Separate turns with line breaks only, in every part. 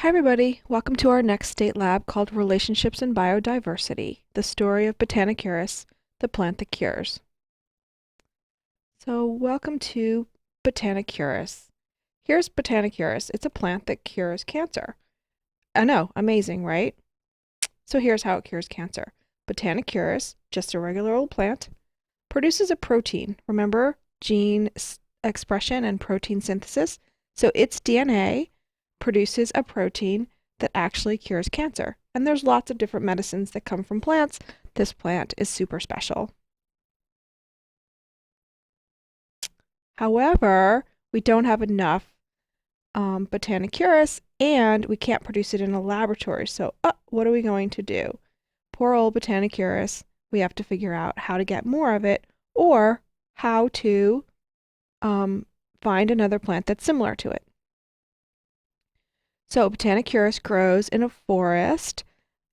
Hi everybody, welcome to our next state lab called Relationships in Biodiversity, the story of Botanicurus, the plant that cures. So welcome to Botanicurus. Here's Botanicurus. It's a plant that cures cancer. I know, amazing, right? So here's how it cures cancer. Botanicurus, just a regular old plant, produces a protein. Remember gene expression and protein synthesis? So its DNA produces a protein that actually cures cancer. And there's lots of different medicines that come from plants. This plant is super special. However, we don't have enough Botanicurus and we can't produce it in a laboratory. So what are we going to do? Poor old Botanicurus, we have to figure out how to get more of it or how to find another plant that's similar to it. So Botanicurus grows in a forest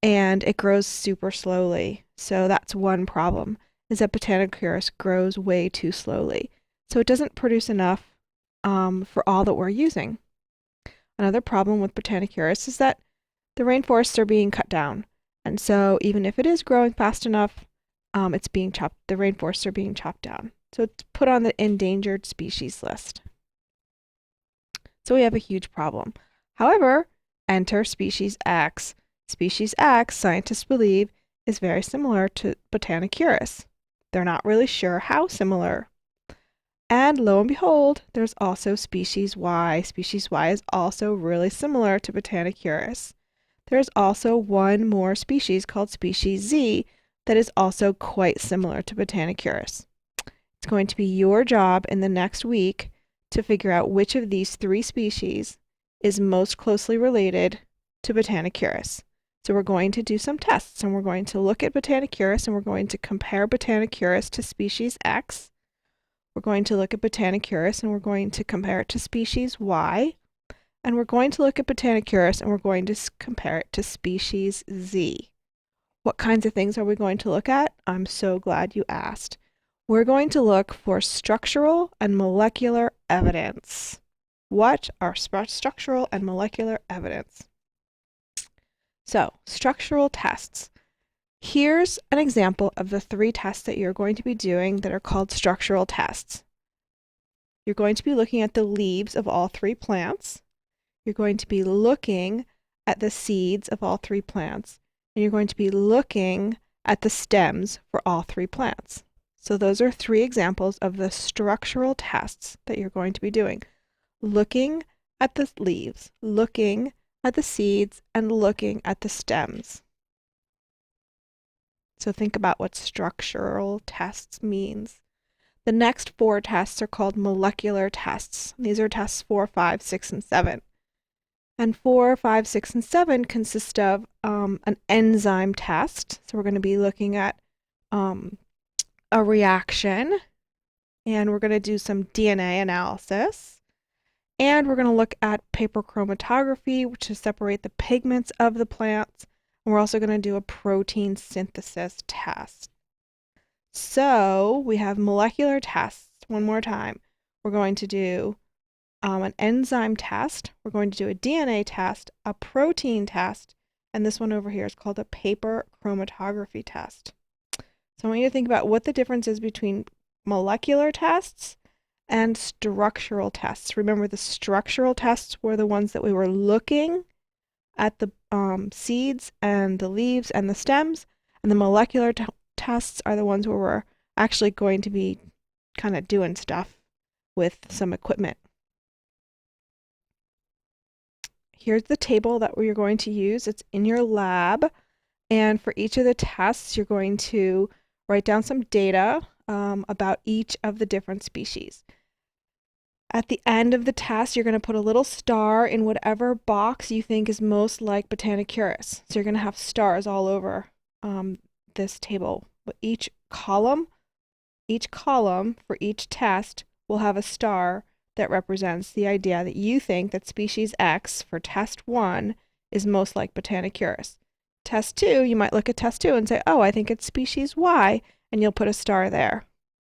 and it grows super slowly. So that's one problem, is that Botanicurus grows way too slowly. So it doesn't produce enough for all that we're using. Another problem with Botanicurus is that the rainforests are being cut down. And so even if it is growing fast enough, it's being chopped, the rainforests are being chopped down. So it's put on the endangered species list. So we have a huge problem. However, enter species X. Species X, scientists believe, is very similar to Botanicurus. They're not really sure how similar. And lo and behold, there's also species Y. Species Y is also really similar to Botanicurus. There's also one more species called species Z that is also quite similar to Botanicurus. It's going to be your job in the next week to figure out which of these three species is most closely related to Botanicurus. So we're going to do some tests and we're going to look at Botanicurus and we're going to compare Botanicurus to species X. We're going to look at Botanicurus and we're going to compare it to species Y. And we're going to look at Botanicurus and we're going to compare it to species Z. What kinds of things are we going to look at? I'm so glad you asked. We're going to look for structural and molecular evidence. What are structural and molecular evidence? So, structural tests. Here's an example of the three tests that you're going to be doing that are called structural tests. You're going to be looking at the leaves of all three plants. You're going to be looking at the seeds of all three plants. And you're going to be looking at the stems for all three plants. So those are three examples of the structural tests that you're going to be doing. Looking at the leaves, looking at the seeds, and looking at the stems. So think about what structural tests means. The next four tests are called molecular tests. These are tests 4, 5, 6, and 7. And 4, 5, 6, and 7 consist of an enzyme test. So we're going to be looking at a reaction, and we're going to do some DNA analysis. And we're going to look at paper chromatography, which is separate the pigments of the plants. And we're also going to do a protein synthesis test. So we have molecular tests. One more time. We're going to do an enzyme test. We're going to do a DNA test, a protein test, and this one over here is called a paper chromatography test. So I want you to think about what the difference is between molecular tests and structural tests. Remember, the structural tests were the ones that we were looking at the seeds and the leaves and the stems, and the molecular tests are the ones where we're actually going to be kind of doing stuff with some equipment. Here's the table that we're going to use. It's in your lab, and for each of the tests, you're going to write down some data about each of the different species. At the end of the test, you're going to put a little star in whatever box you think is most like Botanicurus. So you're going to have stars all over this table. But each column for each test will have a star that represents the idea that you think that species X for test 1 is most like Botanicurus. Test 2, you might look at test 2 and say, oh, I think it's species Y, and you'll put a star there,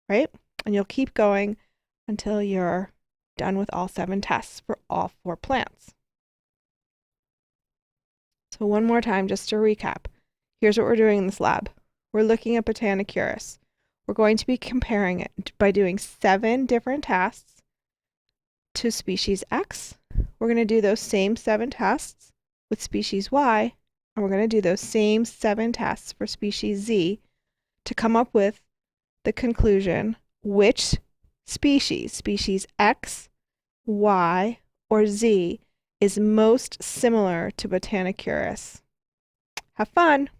right? And you'll keep going until you're done with all 7 tests for all 4 plants. So one more time, just to recap. Here's what we're doing in this lab. We're looking at Botanicurus. We're going to be comparing it by doing 7 different tests to species X. We're going to do those same 7 tests with species Y, and we're going to do those same 7 tests for species Z to come up with the conclusion which species X, Y, or Z, is most similar to Botanicurus. Have fun!